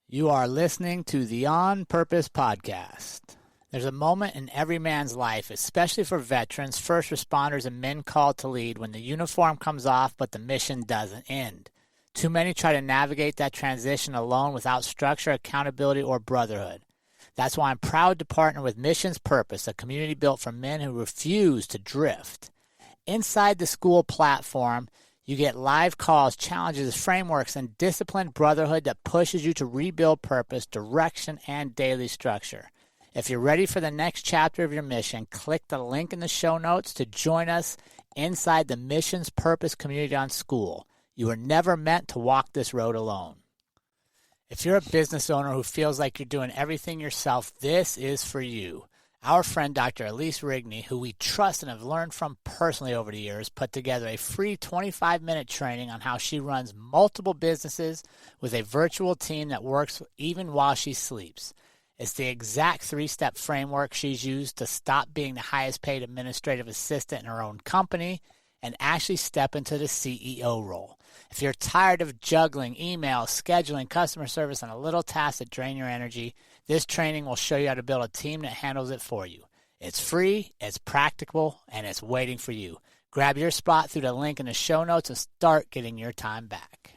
You are listening to the On Purpose podcast. There's a moment in every man's life, especially for veterans, first responders, and men called to lead, when the uniform comes off but the mission doesn't end. Too many try to navigate that transition alone without structure, accountability, or brotherhood. That's why I'm proud to partner with Mission's Purpose, a community built for men who refuse to drift. Inside the school platform, you get live calls, challenges, frameworks, and disciplined brotherhood that pushes you to rebuild purpose, direction, and daily structure. If you're ready for the next chapter of your mission, click the link in the show notes to join us inside the Mission's Purpose community on school. You were never meant to walk this road alone. If you're a business owner who feels like you're doing everything yourself, this is for you. Our friend Dr. Elise Rigney, who we trust and have learned from personally over the years, put together a free 25-minute training on how she runs multiple businesses with a virtual team that works even while she sleeps. It's the exact 3-step framework she's used to stop being the highest paid administrative assistant in her own company and actually step into the CEO role. If you're tired of juggling emails, scheduling, customer service, and a little tasks that drain your energy, this training will show you how to build a team that handles it for you. It's free, it's practical, and it's waiting for you. Grab your spot through the link in the show notes and start getting your time back.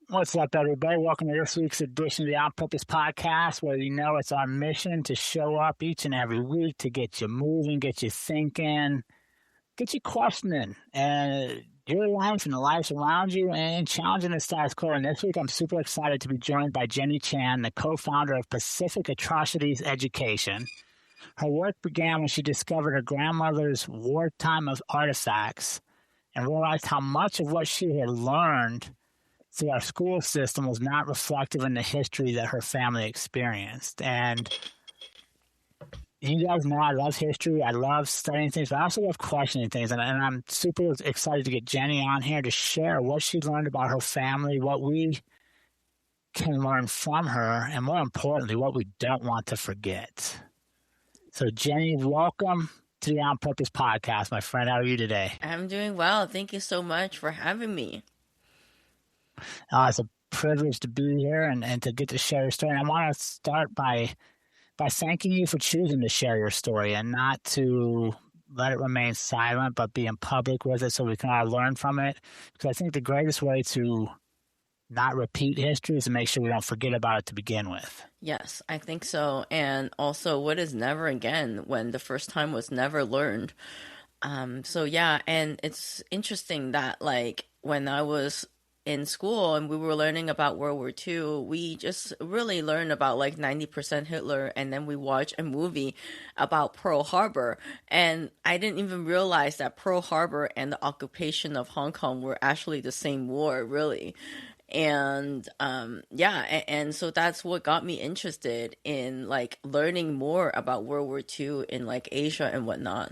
What's up, everybody? Welcome to this week's edition of the On Purpose podcast, where you know it's our mission to show up each and every week to get you moving, get you thinking, get you questioning your life and the lives around you and challenging the status quo. And this week, I'm super excited to be joined by Jenny Chan, the co-founder of Pacific Atrocities Education. Her work began when she discovered her grandmother's wartime of artifacts and realized how much of what she had learned through our school system was not reflective in the history that her family experienced. And you guys know I love history. I love studying things, but I also love questioning things. And I'm super excited to get Jenny on here to share what she learned about her family, what we can learn from her, and more importantly, what we don't want to forget. So, Jenny, welcome to the On Purpose podcast, my friend. How are you today? I'm doing well. Thank you so much for having me. It's a privilege to be here and to get to share your story. And I want to start by thanking you for choosing to share your story and not to let it remain silent, but be in public with it so we can all learn from it. Because I think the greatest way to not repeat history is to make sure we don't forget about it to begin with. Yes, I think so. And also, what is never again when the first time was never learned? So yeah, and it's interesting that like when I was in school and we were learning about World War II, we just really learned about like 90% Hitler, and then we watched a movie about Pearl Harbor. And I didn't even realize that Pearl Harbor and the occupation of Hong Kong were actually the same war, really. And and so that's what got me interested in like learning more about World War II in like Asia and whatnot.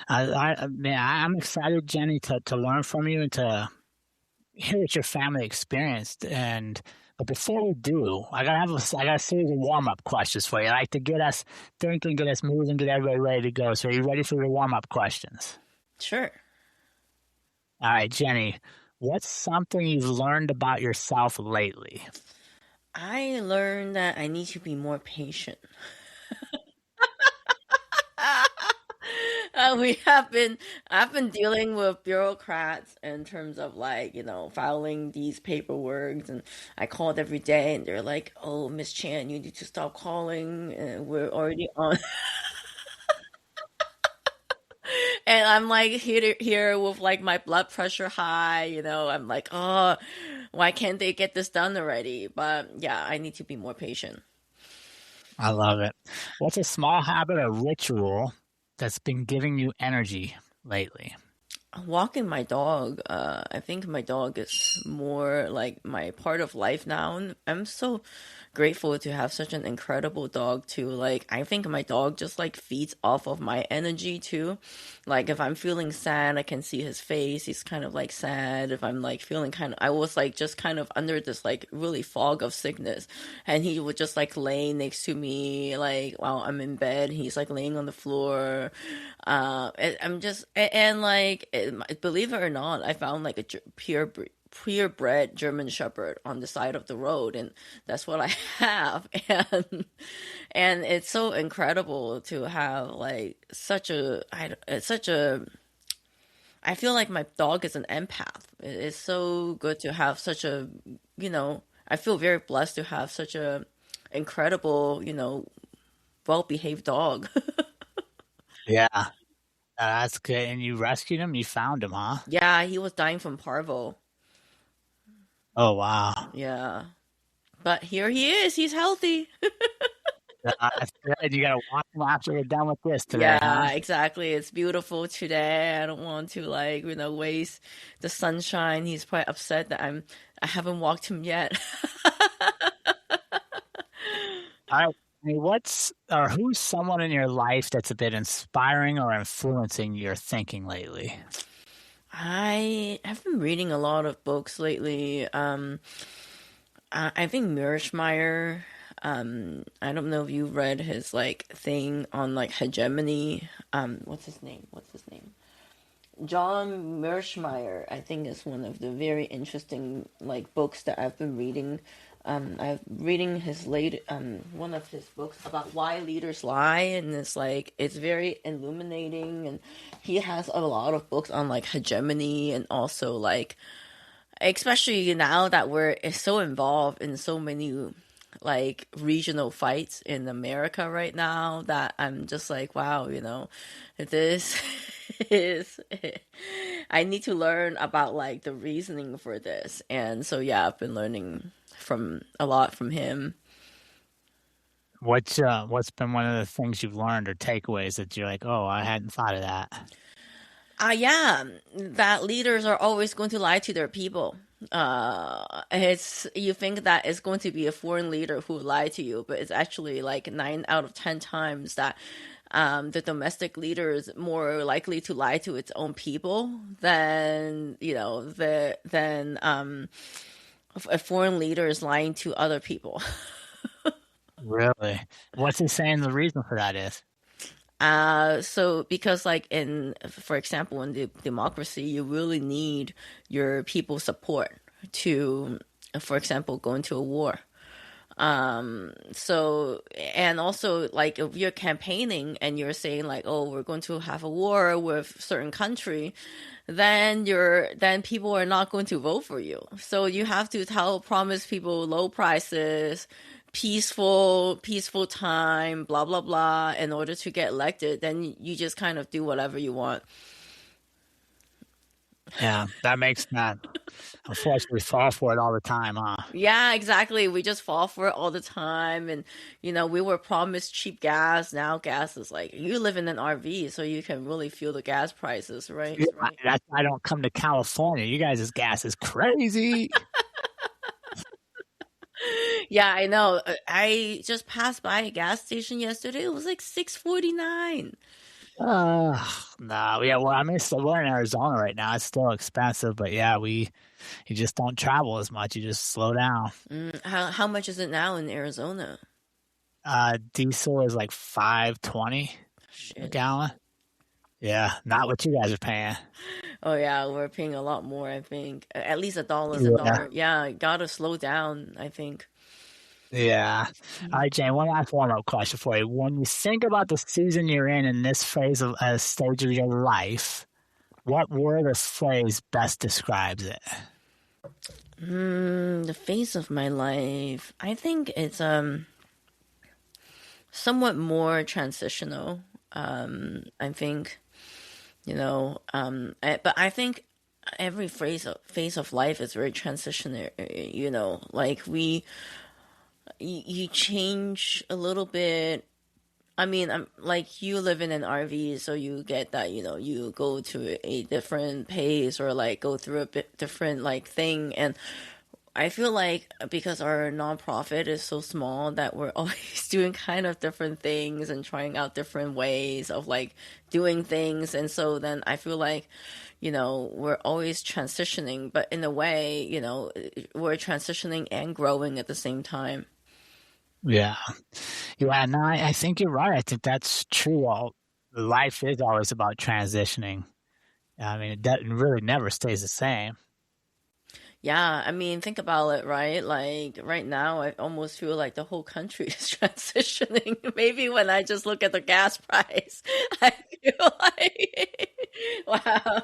I'm excited, Jenny, to learn from you and to hear what your family experienced. But before we do, I got a series of warm-up questions for you. I like to get us thinking, get us moving, get everybody ready to go. So are you ready for your warm-up questions? Sure. All right, Jenny, what's something you've learned about yourself lately? I learned that I need to be more patient. I've been dealing with bureaucrats in terms of like, filing these paperwork, and I called every day and they're like, "Oh, Miss Chan, you need to stop calling. We're already on." And I'm like here with like my blood pressure high, I'm like, "Oh, why can't they get this done already?" But yeah, I need to be more patient. I love it. What's a small habit or ritual that's been giving you energy lately? Walking my dog. I think my dog is more like my part of life now. And I'm so grateful to have such an incredible dog too. Like, I think my dog just like feeds off of my energy too. Like, if I'm feeling sad, I can see his face. He's kind of like sad. If I'm like feeling I was like just kind of under this like really fog of sickness, and he would just like lay next to me like while I'm in bed. He's like laying on the floor. I'm just and like believe it or not, I found like a purebred German Shepherd on the side of the road, and that's what I have. And it's so incredible to have like such a. I feel like my dog is an empath. It's so good to have such a, you know, I feel very blessed to have such a incredible, well behaved dog. Yeah, that's good. And you rescued him? You found him, huh? Yeah, he was dying from parvo. Oh, wow. Yeah. But here he is. He's healthy. That's good. You got to watch him after we're done with this today, huh? Yeah, exactly. It's beautiful today. I don't want to like, waste the sunshine. He's probably upset that I haven't walked him yet. All right. I mean, who's someone in your life that's a bit inspiring or influencing your thinking lately? I have been reading a lot of books lately. I think Mearsheimer. I don't know if you read his like thing on like hegemony. What's his name? John Mearsheimer, I think, is one of the very interesting like books that I've been reading. I'm reading his late one of his books about why leaders lie, and it's very illuminating. And he has a lot of books on like hegemony, and also like especially now that we're so involved in so many like regional fights in America right now, that I'm just like, wow, this is I need to learn about like the reasoning for this. And so yeah, I've been learning from a lot from him. What's been one of the things you've learned or takeaways that you're like, oh, I hadn't thought of that? Yeah, that leaders are always going to lie to their people. It's you think that it's going to be a foreign leader who lied to you, but it's actually like 9 out of 10 times that the domestic leader is more likely to lie to its own people than a foreign leader is lying to other people. Really? What's he saying the reason for that is? So because like for example, in the democracy, you really need your people's support to, for example, go into a war. So, and also like if you're campaigning and you're saying like, oh, we're going to have a war with certain country, then people are not going to vote for you. So you have to promise people low prices, peaceful time, blah blah blah, in order to get elected. Then you just kind of do whatever you want. Yeah, that makes sense. Unfortunately, we fall for it all the time, huh? Yeah, exactly. We just fall for it all the time. And we were promised cheap gas. Now gas is like, you live in an RV, so you can really feel the gas prices, right? Yeah, that's why I don't come to California. You guys' gas is crazy. Yeah, I know. I just passed by a gas station yesterday. It was like $6.49. No, yeah, well, I mean, so we're in Arizona right now. It's still expensive, but yeah, you just don't travel as much. You just slow down. How much is it now in Arizona? Diesel is like $5.20 a gallon. Yeah, not what you guys are paying. Oh yeah, we're paying a lot more, I think. At least $1 is $1. Yeah, gotta slow down, I think. Yeah. All right, Jane, one last warm-up question for you. When you think about the season you're in this phase of stage of your life, what word or phrase best describes it? The phase of my life, I think it's somewhat more transitional. I think, but I think every phase of life is very transitional. Like you change a little bit. I mean, I'm like, you live in an RV, so you get that, you go to a different pace, or like go through a bit different like thing. And I feel like because our nonprofit is so small, that we're always doing kind of different things and trying out different ways of like doing things. And so then I feel like, we're always transitioning, but in a way, we're transitioning and growing at the same time. Yeah. Yeah, no, I think you're right. I think that's true. Life is always about transitioning. I mean, it really never stays the same. Yeah, I mean, think about it, right? Like right now, I almost feel like the whole country is transitioning. Maybe when I just look at the gas price, I feel like, wow,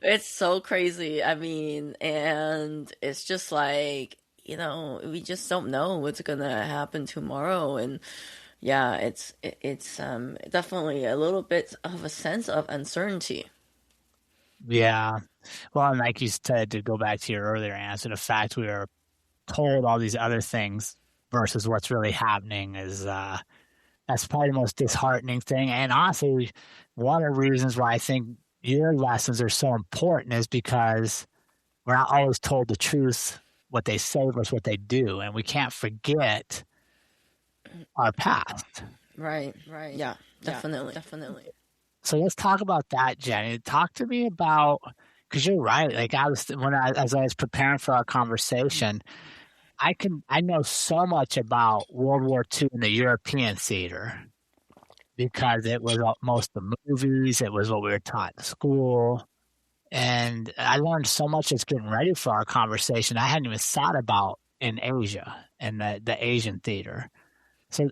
it's so crazy. I mean, and it's just like, we just don't know what's gonna happen tomorrow. And yeah, it's definitely a little bit of a sense of uncertainty. Yeah. Well, and like you said, to go back to your earlier answer, the fact we were told all these other things versus what's really happening is that's probably the most disheartening thing. And honestly, one of the reasons why I think your lessons are so important is because we're not always told the truth, what they say versus what they do, and we can't forget our past. Right, right. Yeah, definitely, definitely. So let's talk about that, Jenny. Talk to me about, because you're right. Like as I was preparing for our conversation, I know so much about World War II in the European theater because it was most of the movies, it was what we were taught in school, and I learned so much just getting ready for our conversation. I hadn't even thought about in Asia and the Asian theater.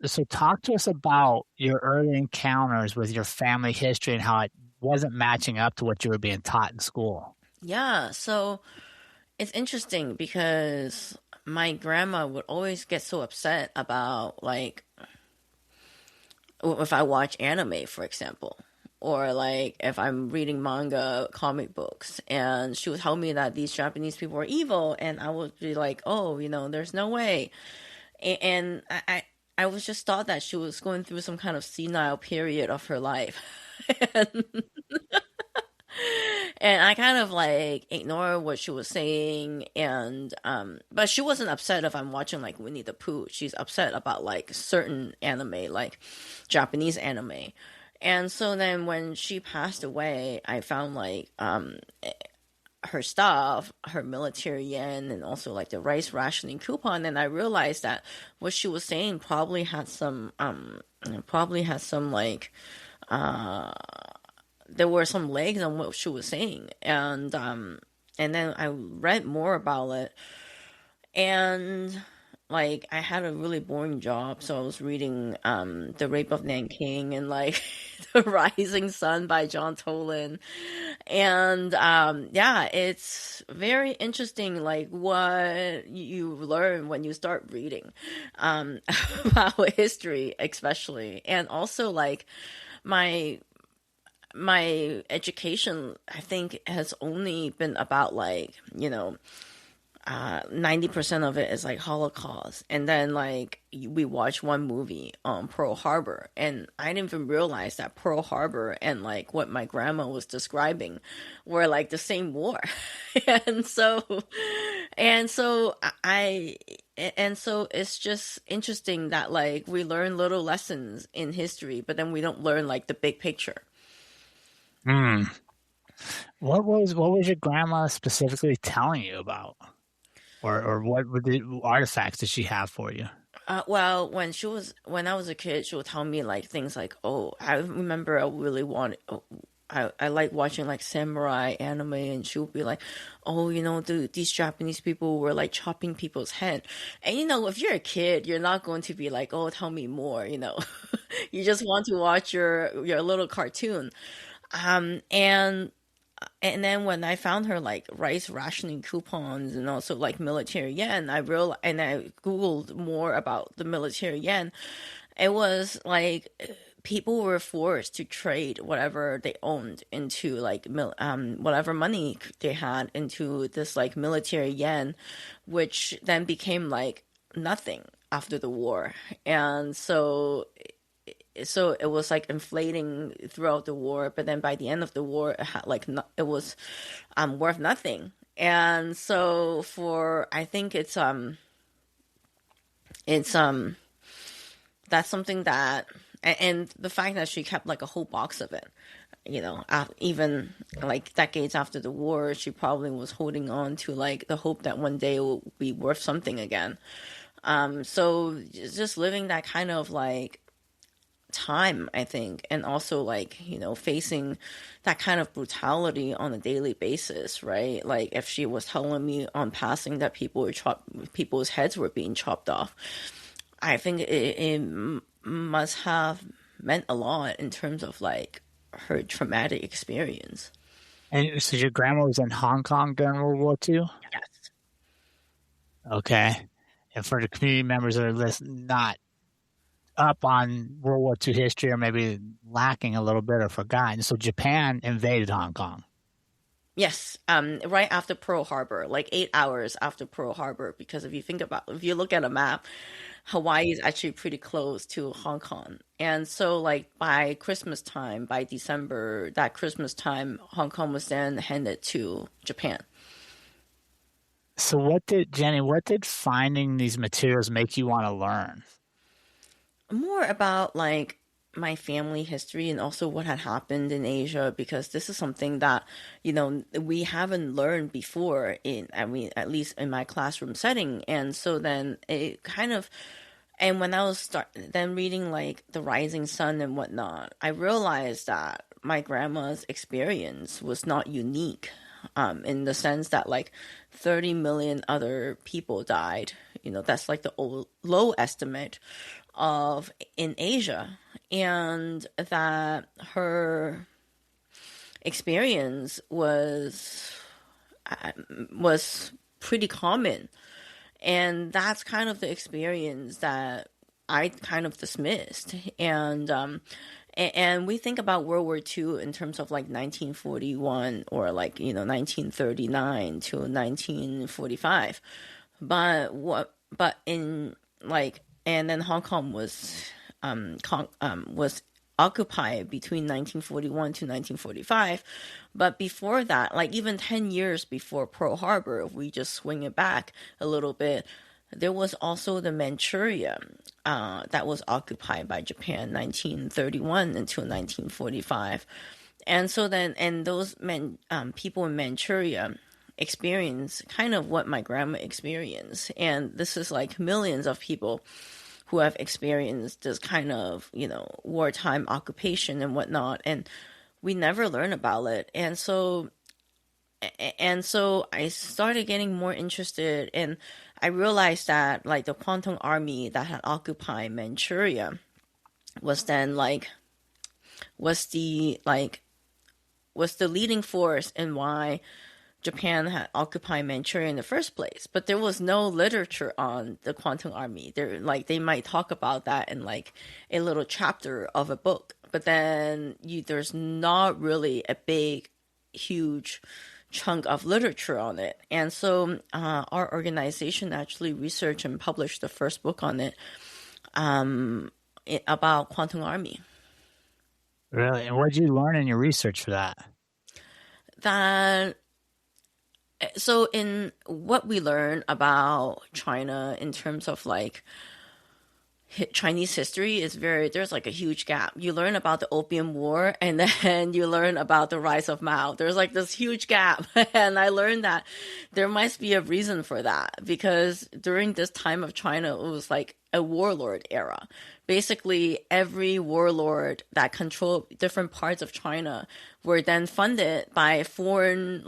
So talk to us about your early encounters with your family history and how it wasn't matching up to what you were being taught in school. Yeah, so it's interesting because my grandma would always get so upset about like if I watch anime, for example, or like if I'm reading manga, comic books, and she would tell me that these Japanese people are evil, and I would be like, oh, there's no way. And I was just thought that she was going through some kind of senile period of her life. and, and I kind of like ignore what she was saying, and but she wasn't upset if I'm watching like Winnie the Pooh. She's upset about like certain anime, like Japanese anime. And so then when she passed away, I found like her stuff, her military yen, and also like the rice rationing coupon, and I realized that what she was saying probably had some like uh there were some legs on what she was saying, and then I read more about it, and like I had a really boring job, so I was reading The Rape of Nanking and like The Rising Sun by John Tolan. And yeah, it's very interesting like what you learn when you start reading about history especially. And also like my my education I think has only been about like 90% of it is like Holocaust. And then like we watched one movie on Pearl Harbor, and I didn't even realize that Pearl Harbor and like what my grandma was describing were like the same war. and so and so I and so it's just interesting that like we learn little lessons in history, but then we don't learn like the big picture. Hmm. What was your grandma specifically telling you about? Or what were the artifacts did she have for you? Well, when I was a kid, she would tell me like things like, "Oh, I remember I really wanted, oh, I like watching like samurai anime," and she would be like, "Oh, these Japanese people were like chopping people's head," and if you're a kid, you're not going to be like, "Oh, tell me more," you just want to watch your little cartoon, and then when I found her like rice rationing coupons and also like military yen, and I googled more about the military yen. It was like people were forced to trade whatever they owned into like whatever money they had into this like military yen, which then became like nothing after the war, and so it was like inflating throughout the war, but then by the end of the war it had like it was worth nothing. And so for I think it's that's something that, and the fact that she kept like a whole box of it, even like decades after the war, she probably was holding on to like the hope that one day it will be worth something again. So just living that kind of like time, I think, and also like, facing that kind of brutality on a daily basis, right? Like if she was telling me on passing that people's heads were being chopped off, I think it must have meant a lot in terms of like her traumatic experience. And so your grandma was in Hong Kong during World War II? Yes. Okay. And for the community members that are listening, not up on World War II history or maybe lacking a little bit or forgotten. So Japan invaded Hong Kong. Yes, right after Pearl Harbor, like 8 hours after Pearl Harbor, because if you look at a map, Hawaii is actually pretty close to Hong Kong. And so, like, by Christmas time, by December, that Christmas time, Hong Kong was then handed to Japan. So what did finding these materials make you want to learn? More about, like, my family history and also what had happened in Asia, because this is something that, we haven't learned before at least in my classroom setting. And so then it kind of and when I was then reading like The Rising Sun and whatnot, I realized that my grandma's experience was not unique, in the sense that like 30 million other people died. That's like the low estimate of in Asia, and that her experience was pretty common, and that's kind of the experience that I kind of dismissed. And we think about World War II in terms of like 1941 or like 1939 to 1945, but in like and then Hong Kong was occupied between 1941 to 1945. But before that, like even 10 years before Pearl Harbor, if we just swing it back a little bit, there was also the Manchuria, that was occupied by Japan 1931 until 1945. And so then, and those people in Manchuria experience kind of what my grandma experienced. And this is like millions of people who have experienced this kind of, wartime occupation and whatnot. And we never learn about it. And so I started getting more interested, and I realized that like the Kwantung Army that had occupied Manchuria was then like was the like was the leading force in why Japan had occupied Manchuria in the first place. But there was no literature on the Kwantung Army. They might talk about that in like a little chapter of a book, but then there's not really a big, huge chunk of literature on it. And so our organization actually researched and published the first book on it, about Kwantung Army. Really? And what did you learn in your research for that? That So in what we learn about China in terms of like Chinese history is there's like a huge gap. You learn about the Opium War and then you learn about the rise of Mao. There's like this huge gap. And I learned that there must be a reason for that, because during this time of China, it was like a warlord era. Basically, every warlord that controlled different parts of China were then funded by foreign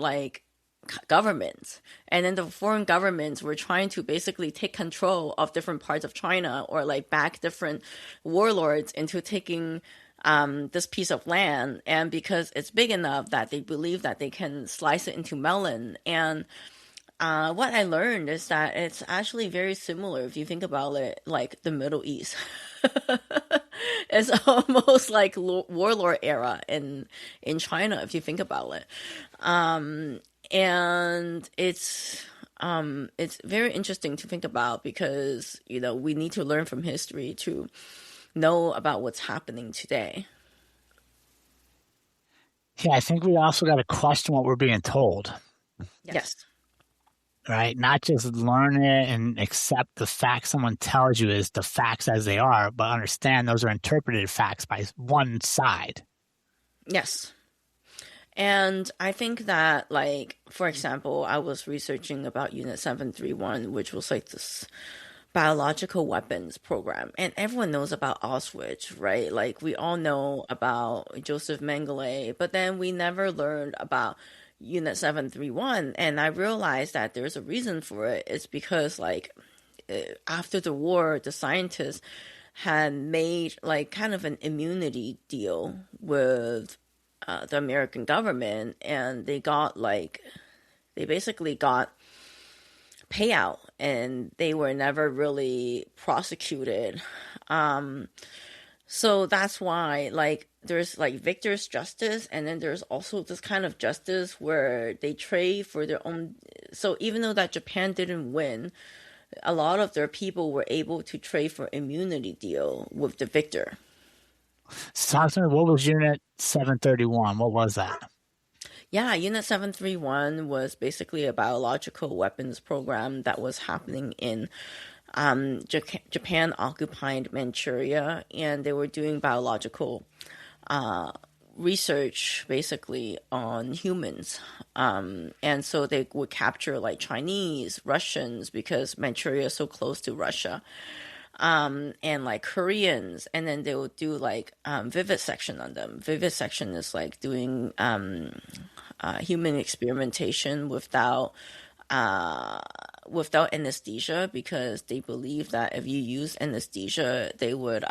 governments, and then the foreign governments were trying to basically take control of different parts of China, or like back different warlords into taking this piece of land. And because it's big enough that they believe that they can slice it into melon. And what I learned is that it's actually very similar if you think about it, like the Middle East. It's almost like warlord era in China if you think about it. And it's very interesting to think about, because we need to learn from history to know about what's happening today. Yeah, I think we also got to question what we're being told. Yes. Right? Not just learn it and accept the facts someone tells you is the facts as they are, but understand those are interpreted facts by one side. Yes. And I think that, like, for example, I was researching about Unit 731, which was like this biological weapons program. And everyone knows about Auschwitz, right? Like we all know about Joseph Mengele, but then we never learned about Unit 731. And I realized that there's a reason for it. It's because like after the war, the scientists had made like kind of an immunity deal with the American government, and they basically got payout, and they were never really prosecuted. So that's why like there's like victor's justice, and then there's also this kind of justice where they trade for their own. So even though that Japan didn't win, a lot of their people were able to trade for immunity deal with the victor. So talk to me, what was Unit 731? What was that? Yeah, Unit 731 was basically a biological weapons program that was happening in Japan occupied Manchuria, and they were doing biological research basically on humans. And so they would capture like Chinese, Russians, because Manchuria is so close to Russia, and like Koreans, and then they would do like vivisection on them. Vivisection is like doing human experimentation without anesthesia, because they believe that if you use anesthesia, it will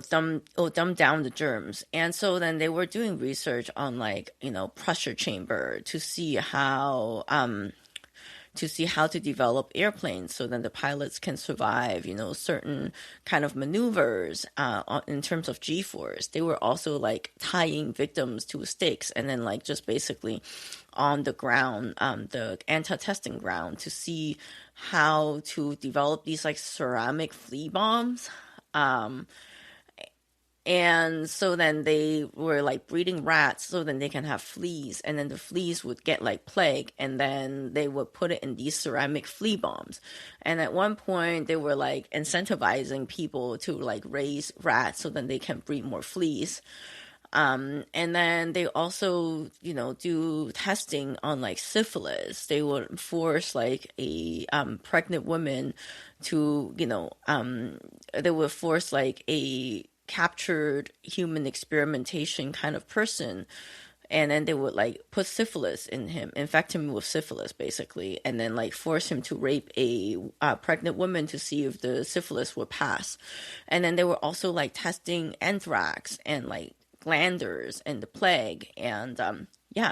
dumb down the germs. And so then they were doing research on like, pressure chamber to see how to develop airplanes so then the pilots can survive, certain kind of maneuvers in terms of G-force. They were also like tying victims to stakes and then like just basically on the ground, the anti-testing ground, to see how to develop these like ceramic flea bombs. And so then they were like breeding rats so then they can have fleas, and then the fleas would get like plague, and then they would put it in these ceramic flea bombs. And at one point they were like incentivizing people to like raise rats so then they can breed more fleas. And then they also, do testing on like syphilis. They would force like a pregnant woman to, they would force like a captured human experimentation kind of person, and then they would like put syphilis in him, infect him with syphilis basically, and then like force him to rape a pregnant woman to see if the syphilis would pass. And then they were also like testing anthrax and like glanders and the plague, and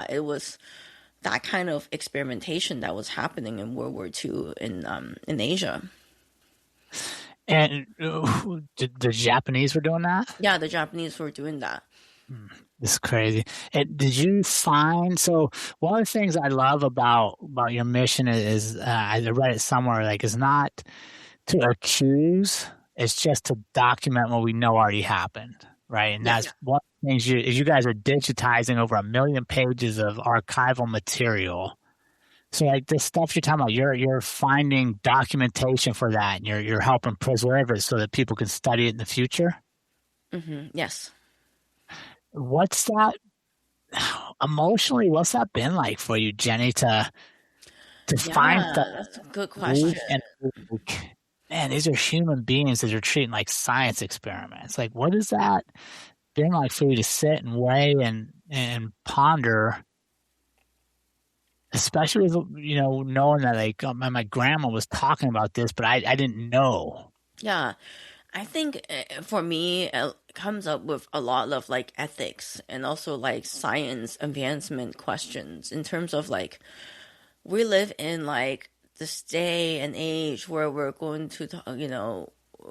it was that kind of experimentation that was happening in World War II in Asia. And the Japanese were doing that? Yeah, the Japanese were doing that. It's crazy. And did you find, so one of the things I love about your mission is I read it somewhere, like it's not to accuse, it's just to document what we know already happened, right? And that's one of the things you guys are digitizing over 1 million pages of archival material. So like this stuff you're talking about, you're finding documentation for that, and you're helping preserve it so that people can study it in the future. Yes. What's that emotionally? What's that been like for you, Jenny, to find stuff? That's a good question. And man, these are human beings that you're treating like science experiments. Like, what has that been like for you to sit and weigh and ponder? Especially with, knowing that like my grandma was talking about this, but I didn't know. Yeah, I think for me, it comes up with a lot of like ethics and also like science advancement questions, in terms of like we live in like this day and age where we're going to,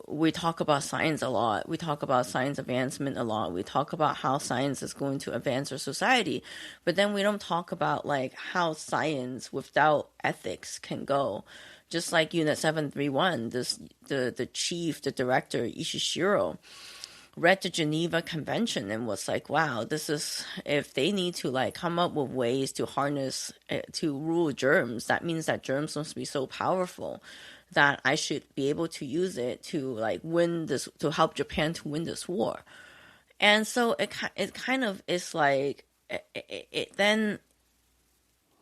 we talk about science a lot. We talk about science advancement a lot. We talk about how science is going to advance our society. But then we don't talk about like how science without ethics can go. Just like Unit 731, the chief, the director, Ishishiro, read the Geneva Convention and was like, wow, this is, if they need to like come up with ways to harness, to rule germs, that means that germs must be so powerful that I should be able to use it to like win this, to help Japan to win this war. And so it kind of is like, it then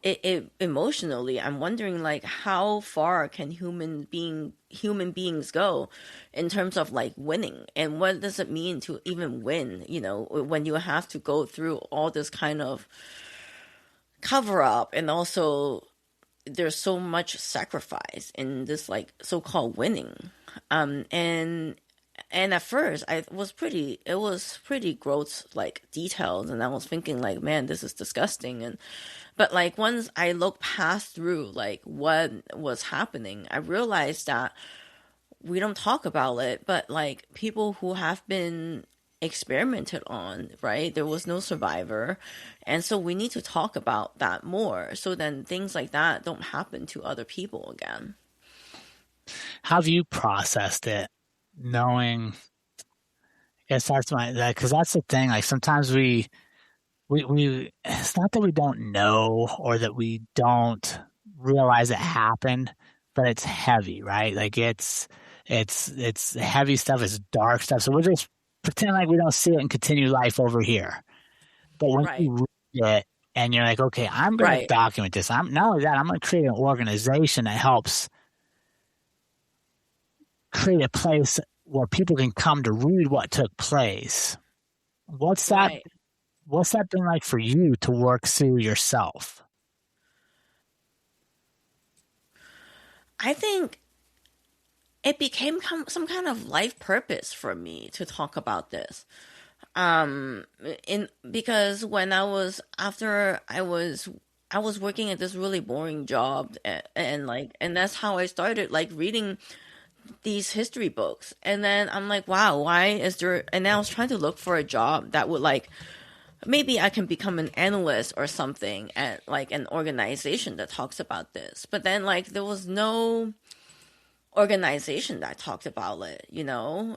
emotionally, I'm wondering like how far can human beings go in terms of like winning, and what does it mean to even win, when you have to go through all this kind of cover up, and also there's so much sacrifice in this like so-called winning. And at first it was pretty gross, like detailed, and I was thinking like, man, this is disgusting. And but like once I look past through like what was happening, I realized that we don't talk about it, but like people who have been experimented on, right? There was no survivor. And so we need to talk about that more, so then things like that don't happen to other people again. How have you processed it, knowing? Yes, that's that because that's the thing. Like sometimes we it's not that we don't know or that we don't realize it happened, but it's heavy, right? Like it's heavy stuff, it's dark stuff. So we'll just pretend like we don't see it and continue life over here. But when Right. you read it and you're like, okay, I'm going to Right. document this. I'm not only that, I'm going to create an organization that helps create a place where people can come to read what took place. What's that? Right. What's that been like for you to work through yourself? I think it became some kind of life purpose for me to talk about this. In Because when I was working at this really boring job, and that's how I started like reading these history books. And then I'm like, wow, why is there? And then I was trying to look for a job that would like, maybe I can become an analyst or something at like an organization that talks about this. But then like there was no organization that talked about it, and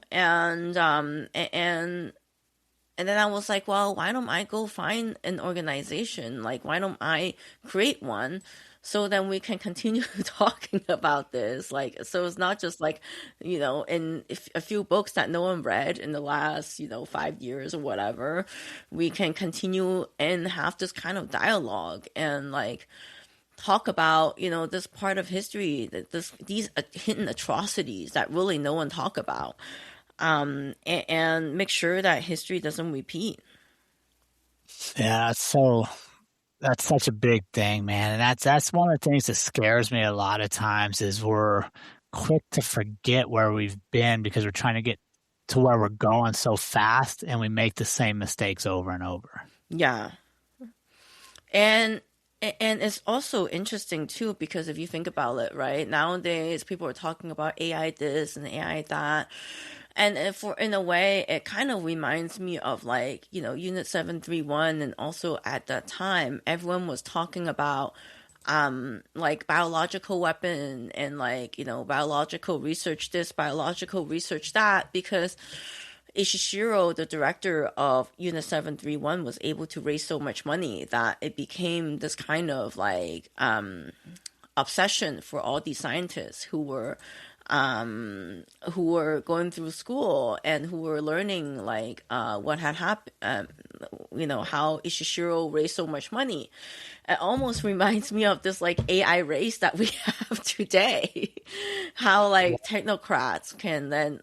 then I was like, well, why don't I go find an organization? Like, why don't I create one? So then we can continue talking about this. Like, so it's not just like, in a few books that no one read in the last, 5 years or whatever. We can continue and have this kind of dialogue and like talk about, this part of history, that these hidden atrocities that really no one talk about, and make sure that history doesn't repeat. Yeah, so that's such a big thing, man. And that's one of the things that scares me a lot of times is we're quick to forget where we've been because we're trying to get to where we're going so fast and we make the same mistakes over and over. Yeah. And it's also interesting too, because if you think about it, right, nowadays people are talking about AI this and AI that, and in a way it kind of reminds me of like, Unit 731. And also at that time everyone was talking about like biological weapon and like, biological research this, biological research that, because Ishishiro, the director of Unit 731, was able to raise so much money that it became this kind of like obsession for all these scientists who were going through school and who were learning like what had happened, how Ishishiro raised so much money. It almost reminds me of this like AI race that we have today. How like technocrats can then,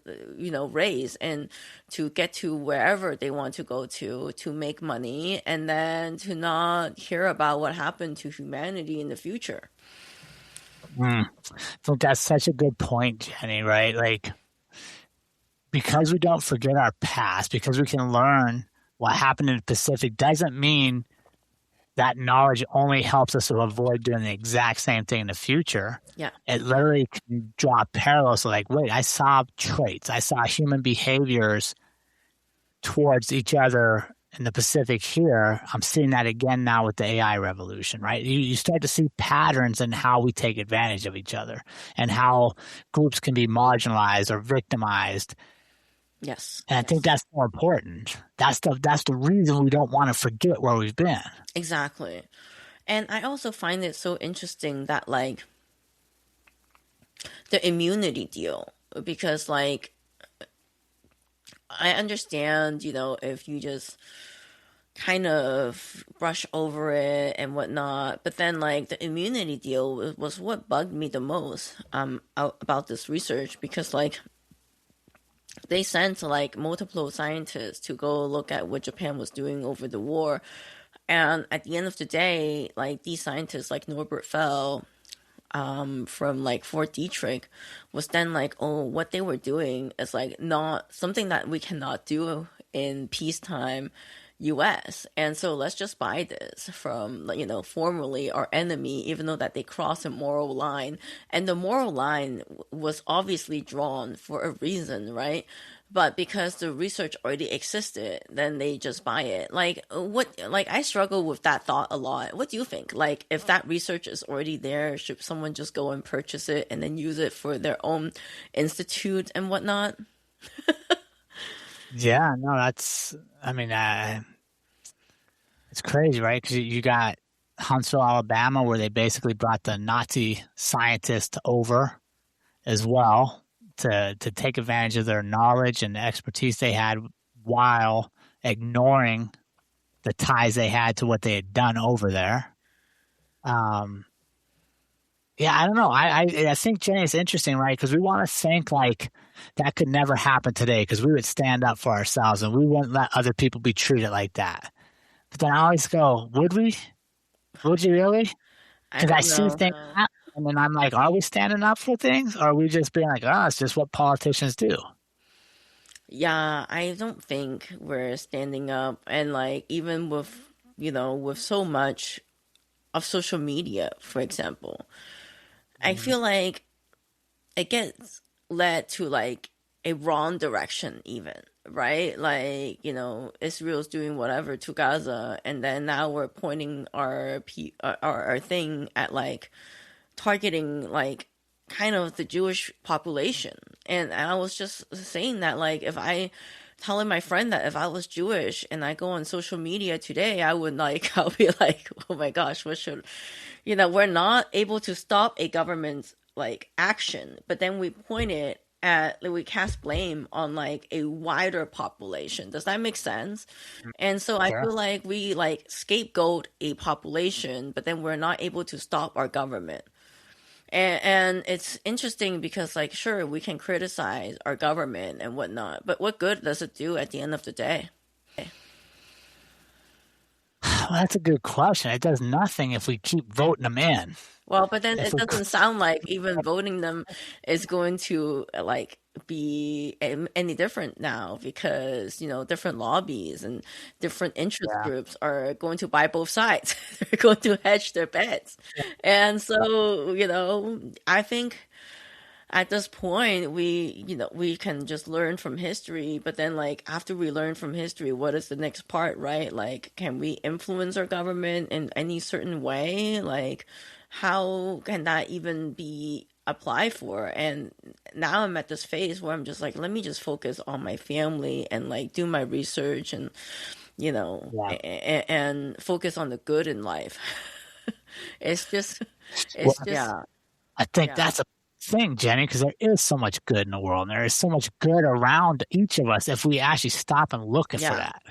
raise and to get to wherever they want to go to make money, and then to not hear about what happened to humanity in the future. Mm. I think that's such a good point, Jenny, right? Like, because we don't forget our past, because we can learn what happened in the Pacific, doesn't mean that knowledge only helps us to avoid doing the exact same thing in the future. Yeah. It literally can draw parallels. So like, wait, I saw traits, I saw human behaviors towards each other in the Pacific here. I'm seeing that again now with the AI revolution, right? You start to see patterns in how we take advantage of each other and how groups can be marginalized or victimized. Yes. And I think Yes. that's more important. That's the reason we don't want to forget where we've been. Exactly. And I also find it so interesting that like the immunity deal, because like I understand, if you just kind of brush over it and whatnot. But then, like, the immunity deal was what bugged me the most about this research, because, like, they sent, like, multiple scientists to go look at what Japan was doing over the war. And at the end of the day, like, these scientists, like Norbert Fell, from like Fort Detrick, was then like, oh, what they were doing is like not something that we cannot do in peacetime US. And so let's just buy this from, formerly our enemy, even though that they crossed a moral line. And the moral line was obviously drawn for a reason, right? But because the research already existed, then they just buy it. I struggle with that thought a lot. What do you think? Like, if that research is already there, should someone just go and purchase it and then use it for their own institute and whatnot? Yeah, no, I mean, it's crazy, right? Because you got Huntsville, Alabama, where they basically brought the Nazi scientists over as well to take advantage of their knowledge and the expertise they had while ignoring the ties they had to what they had done over there. Yeah, I don't know. I think, Jenny, it's interesting, right? Because we want to think like that could never happen today because we would stand up for ourselves and we wouldn't let other people be treated like that. But then I always go, would we? Would you really? I Because I don't see know. things happen, and then I'm like, are we standing up for things? Or are we just being like, oh, it's just what politicians do? Yeah, I don't think we're standing up. And like, even with, with so much of social media, for example, I Mhm. feel like it gets led to like a wrong direction, even, right? Like, Israel's doing whatever to Gaza, and then now we're pointing our thing at like targeting like kind of the Jewish population. And I was just saying that, like, if I telling my friend that if I was Jewish and I go on social media today, I would like I'll be like, oh my gosh, what should we're not able to stop a government's like action, but then we point it at, like, we cast blame on like a wider population. Does that make sense? And so I Sure. feel like we like scapegoat a population, but then we're not able to stop our government. And it's interesting because, like, sure, we can criticize our government and whatnot, but what good does it do at the end of the day? Well, that's a good question. It does nothing if we keep voting them in. Well, but then If it we, doesn't sound like even voting them is going to like be any different now, because different lobbies and different interest yeah. groups are going to buy both sides. They're going to hedge their bets. And so, I think at this point we can just learn from history, but then, like, after we learn from history, what is the next part, right? Like, can we influence our government in any certain way? Like, how can that even be applied for? And now I'm at this phase where I'm just like, let me just focus on my family and like do my research and Yeah. and focus on the good in life. it's just Well, yeah. I think that's a thing, Jenny, because there is so much good in the world, and there is so much good around each of us if we actually stop and looking for Yeah. that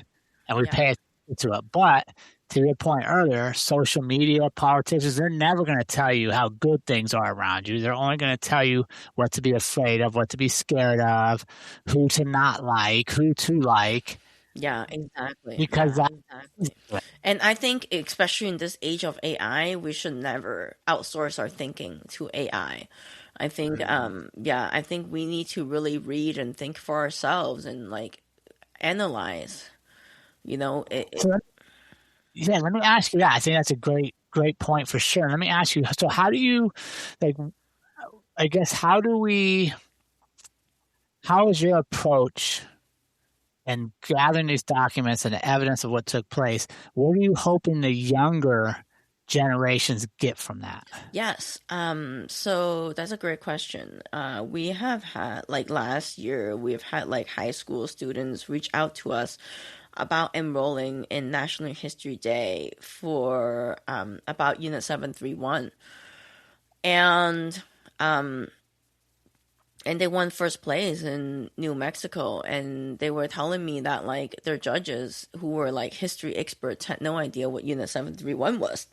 and we pay attention to it. But to your point earlier, social media, politicians, they're never going to tell you how good things are around you. They're only going to tell you what to be afraid of, what to be scared of, who to not like, who to like, Yeah, exactly. because that is Exactly. And I think, especially in this age of AI, we should never outsource our thinking to AI. I think, I think we need to really read and think for ourselves and like analyze. so. Yeah, let me ask you that. I think that's a great point for sure. Let me ask you. So, how do you, like? I guess how do we? How is your approach in gathering these documents and the evidence of what took place? What are you hoping the younger generations get from that? Yes. So that's a great question. We have had, like, last year, we've had like high school students reach out to us about enrolling in National History Day for about Unit 731. And and they won first place in New Mexico. And they were telling me that like their judges, who were like history experts, had no idea what Unit 731 was,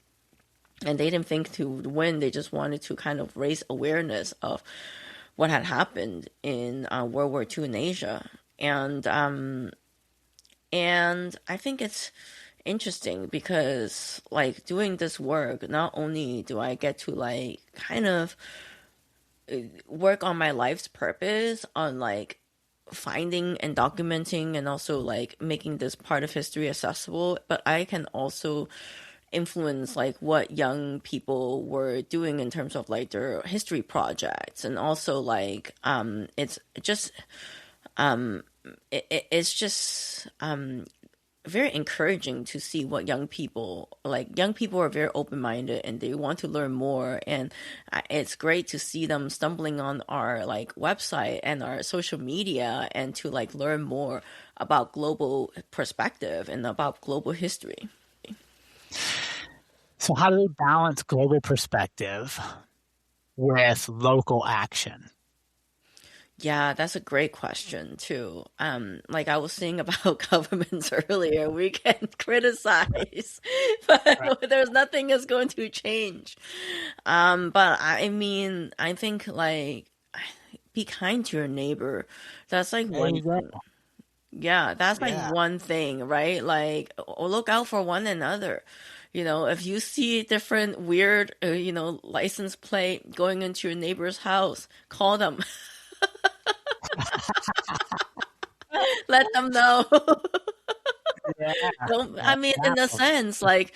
and they didn't think to win. They just wanted to kind of raise awareness of what had happened in World War II in Asia. And I think it's interesting because like doing this work, not only do I get to like kind of work on my life's purpose on like finding and documenting and also like making this part of history accessible, but I can also influence like what young people were doing in terms of like their history projects. And also like it's just it's just very encouraging to see what young people are very open-minded and they want to learn more. And it's great to see them stumbling on our like website and our social media and to like learn more about global perspective and about global history. So how do we balance global perspective with local action? Yeah, that's a great question too. Like I was saying about governments earlier, we can criticize, but there's nothing is going to change. But I mean, I think like be kind to your neighbor. That's like There one you go. thing. Yeah, that's like Yeah. one thing, right? Like look out for one another. You know, if you see different weird, license plate going into your neighbor's house, call them. Let them know. Yeah. Don't, I mean, in a Exactly. sense, like,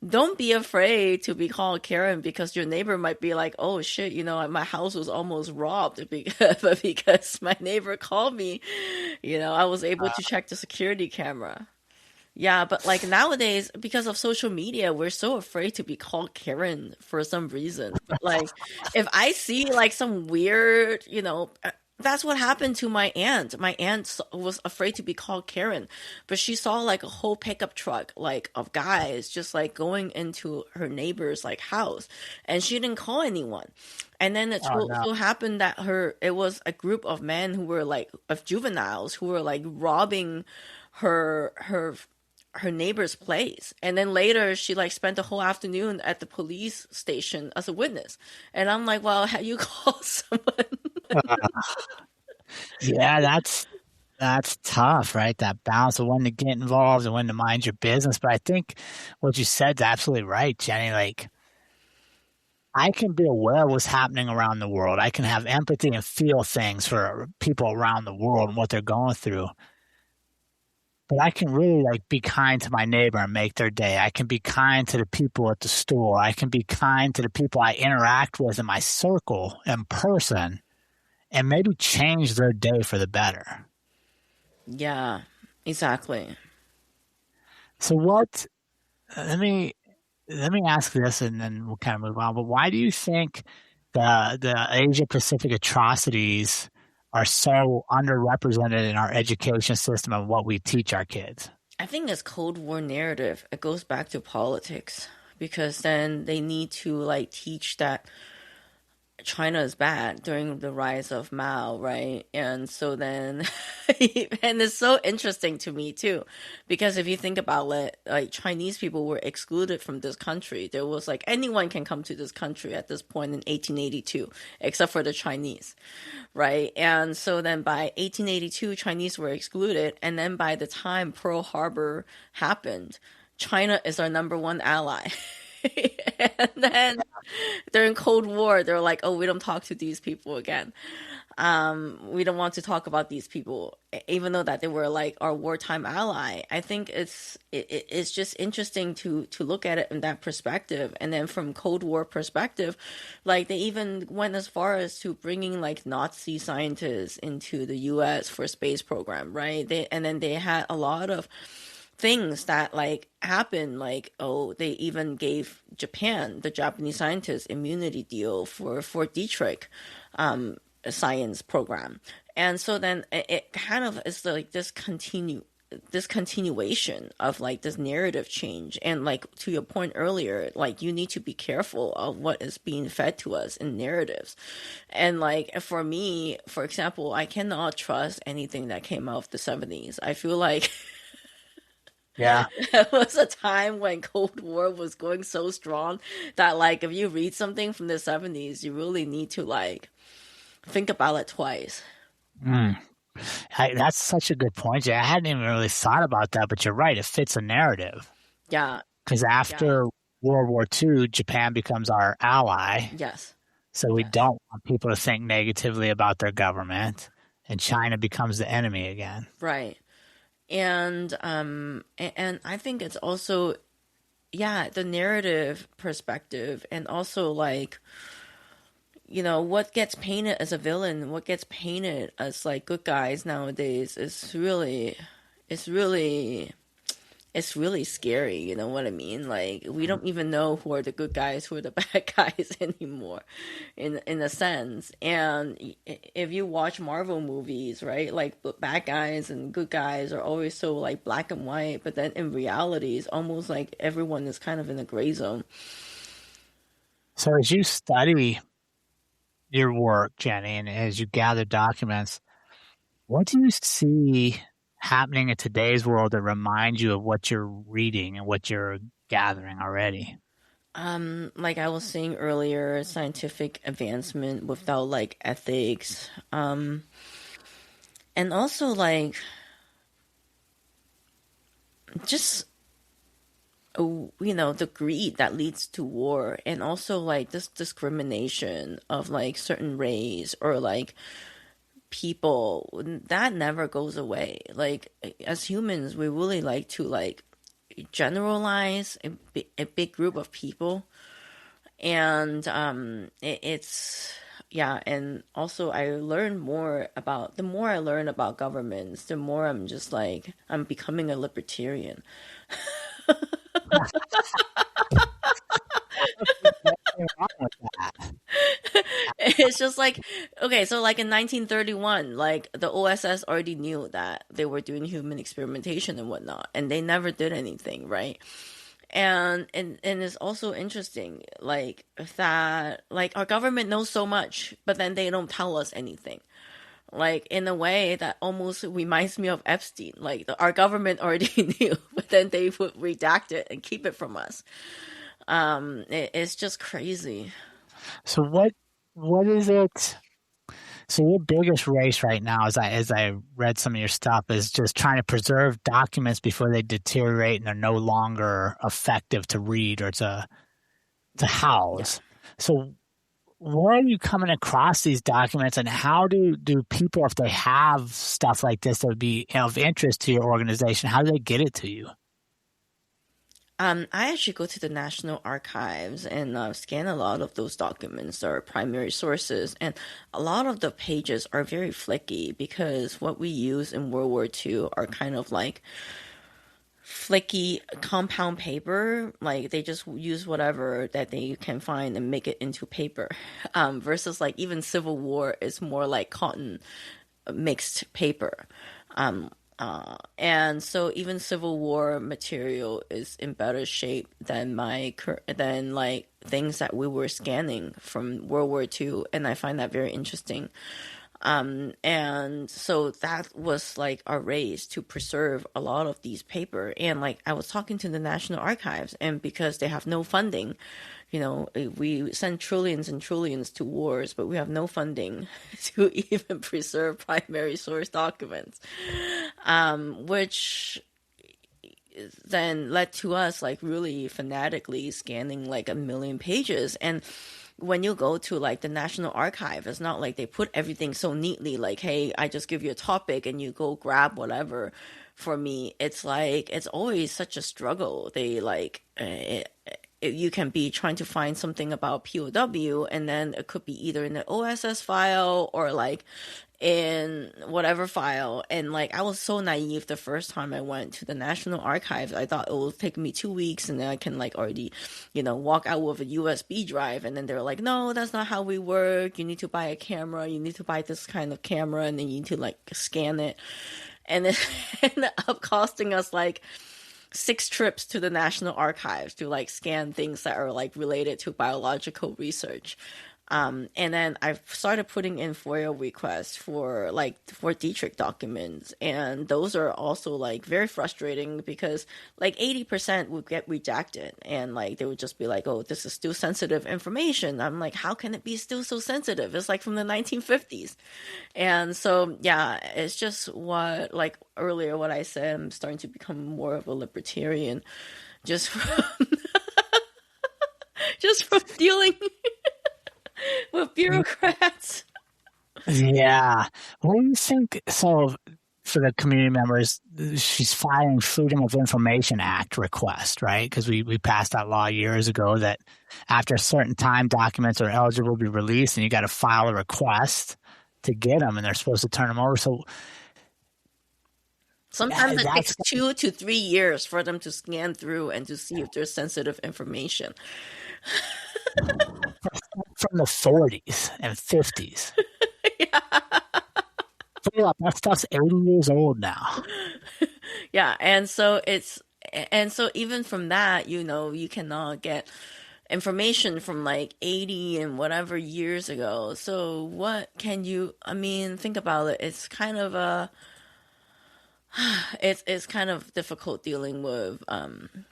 don't be afraid to be called Karen because your neighbor might be like, oh shit, my house was almost robbed because, but because my neighbor called me, I was able to check the security camera. Yeah, but like nowadays, because of social media, we're so afraid to be called Karen for some reason. But like, if I see like some weird, that's what happened to my aunt. My aunt was afraid to be called Karen, but she saw like a whole pickup truck like of guys just like going into her neighbor's like house, and she didn't call anyone. And then it Oh no. so happened that it was a group of men who were like of juveniles who were like robbing her neighbor's place. And then later she like spent the whole afternoon at the police station as a witness. And I'm like, well, have you called someone? Yeah, that's tough, right? That balance of when to get involved and when to mind your business. But I think what you said is absolutely right, Jenny. Like I can be aware of what's happening around the world. I can have empathy and feel things for people around the world and what they're going through. But I can really like be kind to my neighbor and make their day. I can be kind to the people at the store. I can be kind to the people I interact with in my circle in person and maybe change their day for the better. Yeah, exactly. So what let me ask this and then we'll kind of move on. But why do you think the Asia Pacific atrocities are so underrepresented in our education system and what we teach our kids? I think this Cold War narrative, it goes back to politics because then they need to like teach that China is bad during the rise of Mao, right? And so then, and it's so interesting to me too, because if you think about it, like Chinese people were excluded from this country. There was like anyone can come to this country at this point in 1882, except for the Chinese, right? And so then by 1882, Chinese were excluded. And then by the time Pearl Harbor happened, China is our number one ally. And then during Cold War, they're like, "Oh, we don't talk to these people again. We don't want to talk about these people, even though that they were like our wartime ally." I think it's just interesting to look at it in that perspective. And then from Cold War perspective, like they even went as far as to bringing like Nazi scientists into the U.S. for space program, right? And then they had a lot of things that like happened, like they even gave the Japanese scientists, immunity deal for Fort Detrick science program. And so then it kind of is like this this continuation of like this narrative change. And like to your point earlier, like you need to be careful of what is being fed to us in narratives. And like for me, for example, I cannot trust anything that came out of the 70s. I feel like Yeah. it was a time when Cold War was going so strong that like if you read something from the 70s, you really need to like think about it twice. Mm. That's such a good point, Jay. I hadn't even really thought about that, but you're right. It fits a narrative. Yeah. Because after World War II, Japan becomes our ally. Yes. So we don't want people to think negatively about their government. And China becomes the enemy again. Right. And I think it's also the narrative perspective, and also like what gets painted as a villain, what gets painted as like good guys nowadays is really it's really it's really scary, you know what I mean? Like we don't even know who are the good guys, who are the bad guys anymore, in a sense. And if you watch Marvel movies, right, like bad guys and good guys are always so like black and white, but then in reality, it's almost like everyone is kind of in a gray zone. So as you study your work, Jenny, and as you gather documents, what do you see happening in today's world that reminds you of what you're reading and what you're gathering already? Like I was saying earlier, scientific advancement without like ethics, and also like just the greed that leads to war, and also like this discrimination of like certain race or like people that never goes away. Like as humans, we really like to like generalize a big group of people, and it's and also I learn more about the more I learn about governments, the more I'm just like I'm becoming a libertarian. Nothing wrong with that. It's just like, okay, so like in 1931, like the OSS already knew that they were doing human experimentation and whatnot, and they never did anything, right? And it's also interesting, like that, like our government knows so much, but then they don't tell us anything. Like in a way that almost reminds me of Epstein. Like our government already knew, but then they would redact it and keep it from us. It's just crazy. So what is it? So your biggest race right now, as I read some of your stuff, is just trying to preserve documents before they deteriorate and they're no longer effective to read or to Yeah. house. So where are you coming across these documents, and how do people, if they have stuff like this that would be of interest to your organization, how do they get it to you? I actually go to the National Archives and scan a lot of those documents. There are primary sources, and a lot of the pages are very flicky because what we use in World War II are kind of like flicky compound paper. Like they just use whatever that they can find and make it into paper. Versus like even Civil War is more like cotton mixed paper. And so even Civil War material is in better shape than than like things that we were scanning from World War II, and I find that very interesting. And so that was like our race to preserve a lot of these paper. And like I was talking to the National Archives, and because they have no funding, we send trillions and trillions to wars, but we have no funding to even preserve primary source documents, which then led to us like really fanatically scanning like a million pages. And when you go to like the National Archive, it's not like they put everything so neatly, like, hey, I just give you a topic and you go grab whatever. For me, it's like it's always such a struggle. They like you can be trying to find something about POW, and then it could be either in the OSS file or like in whatever file. And like I was so naive the first time I went to the National Archives. I thought it will take me 2 weeks and then I can like already, walk out with a USB drive. And then they're like, no, that's not how we work. You need to buy a camera. You need to buy this kind of camera, and then you need to like scan it. and it ended up costing us like 6 trips to the National Archives to like scan things that are like related to biological research. And then I started putting in FOIA requests for Dietrich documents, and those are also like very frustrating because like 80% would get rejected, and like they would just be like, "Oh, this is still sensitive information." I'm like, "How can it be still so sensitive? It's like from the 1950s." And so yeah, it's just what like earlier what I said. I'm starting to become more of a libertarian, just from just from dealing with bureaucrats. Yeah. What do you think? So, for the community members, she's filing Freedom of Information Act request, right? Because we passed that law years ago that after a certain time, documents are eligible to be released, and you got to file a request to get them, and they're supposed to turn them over. So, Sometimes it that's takes 2 to 3 years for them to scan through and to see if there's sensitive information. from the 40s and 50s. That stuff's 80 years old now. Yeah, and so even from that, you cannot get information from like 80 and whatever years ago. So what can you, I mean, think about it. It's kind of it's kind of difficult dealing with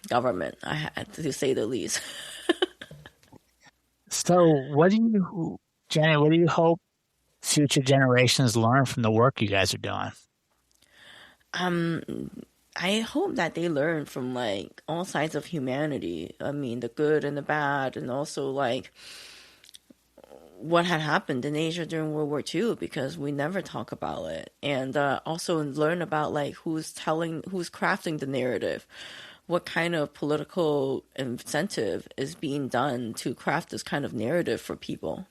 government, I had to say the least. So, Jenny, what do you hope future generations learn from the work you guys are doing? Um, I hope that they learn from like all sides of humanity. I mean, the good and the bad, and also like what had happened in Asia during World War II, because we never talk about it. And also learn about like who's crafting the narrative, what kind of political incentive is being done to craft this kind of narrative for people.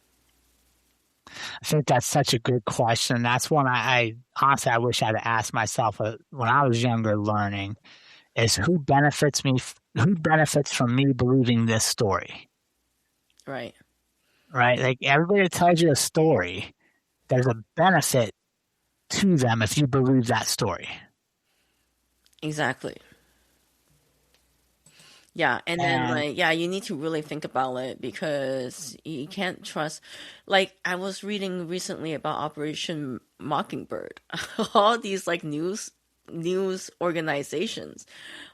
I think that's such a good question. That's one I honestly I wish I'd asked myself when I was younger. Learning is who benefits from me believing this story, Right. right? Like everybody that tells you a story, there's a benefit to them if you believe that story. Exactly. Yeah, and then And like yeah, you need to really think about it because you can't trust. Like I was reading recently about Operation Mockingbird. All these like news organizations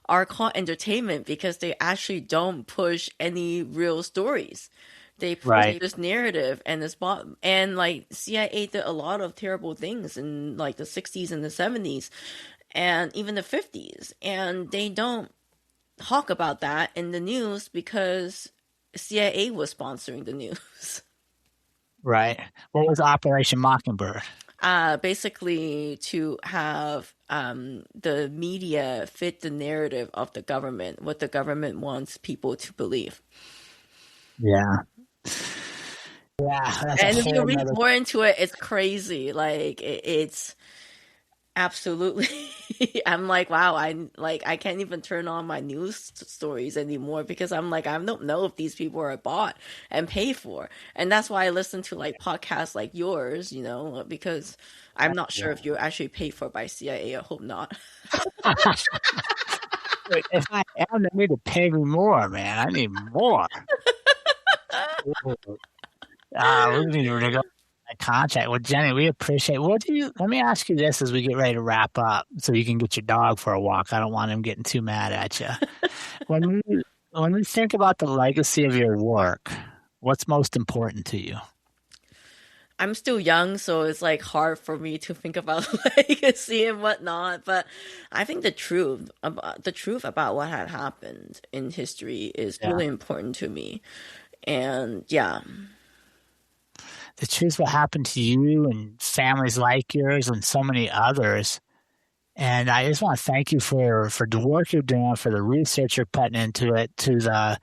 are called entertainment because they actually don't push any real stories. They push right, this narrative and this bot, and like CIA did a lot of terrible things in like the 60s and the 70s and even the 50s, and they don't talk about that in the news because CIA was sponsoring the news. right. What was Operation Mockingbird? Basically, to have the media fit the narrative of the government, what the government wants people to believe. Yeah, yeah. That's a And if you whole read nother. more into it, it's crazy. Like it's absolutely. I'm like, wow, I can't even turn on my news stories anymore because I'm like, I don't know if these people are bought and paid for. And that's why I listen to like podcasts like yours, because I'm not sure if you're actually paid for by CIA. I hope not. If I am, they need to pay me more, man. I need more. We need to go a contract. Well, Jenny, we appreciate. Let me ask you this as we get ready to wrap up, so you can get your dog for a walk. I don't want him getting too mad at you. When we think about the legacy of your work, what's most important to you? I'm still young, so it's like hard for me to think about legacy and whatnot. But I think the truth about what had happened in history is Yeah, really important to me. And yeah, the truth what happened to you and families like yours and so many others. And I just want to thank you for the work you're doing, for the research you're putting into it, to the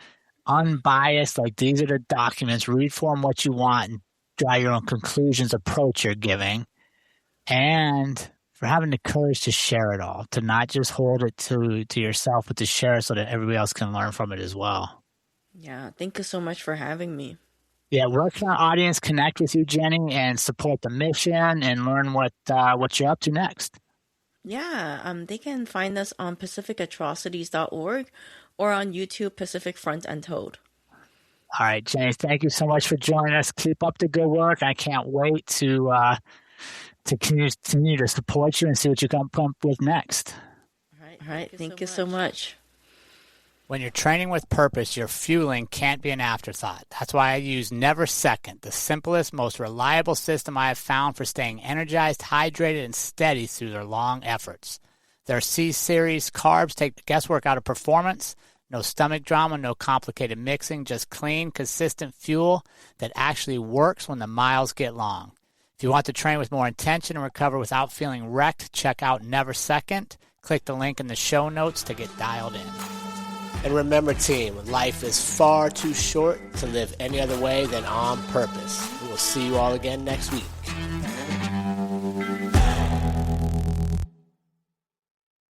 unbiased, like these are the documents, read for them what you want and draw your own conclusions approach you're giving, and for having the courage to share it all, to not just hold it to yourself, but to share it so that everybody else can learn from it as well. yeah. Thank you so much for having me. Yeah, where can our audience connect with you, Jenny, and support the mission and learn what you're up to next? Yeah, they can find us on pacificatrocities.org or on YouTube, Pacific Front Untold. All right, Jenny, thank you so much for joining us. Keep up the good work. I can't wait to continue to support you and see what you come up with next. All right, thank you so much. When you're training with purpose, your fueling can't be an afterthought. That's why I use Never Second, the simplest, most reliable system I have found for staying energized, hydrated, and steady through their long efforts. Their C-Series carbs take the guesswork out of performance. No stomach drama, no complicated mixing, just clean, consistent fuel that actually works when the miles get long. If you want to train with more intention and recover without feeling wrecked, check out Never Second. Click the link in the show notes to get dialed in. And remember, team, life is far too short to live any other way than on purpose. We will see you all again next week.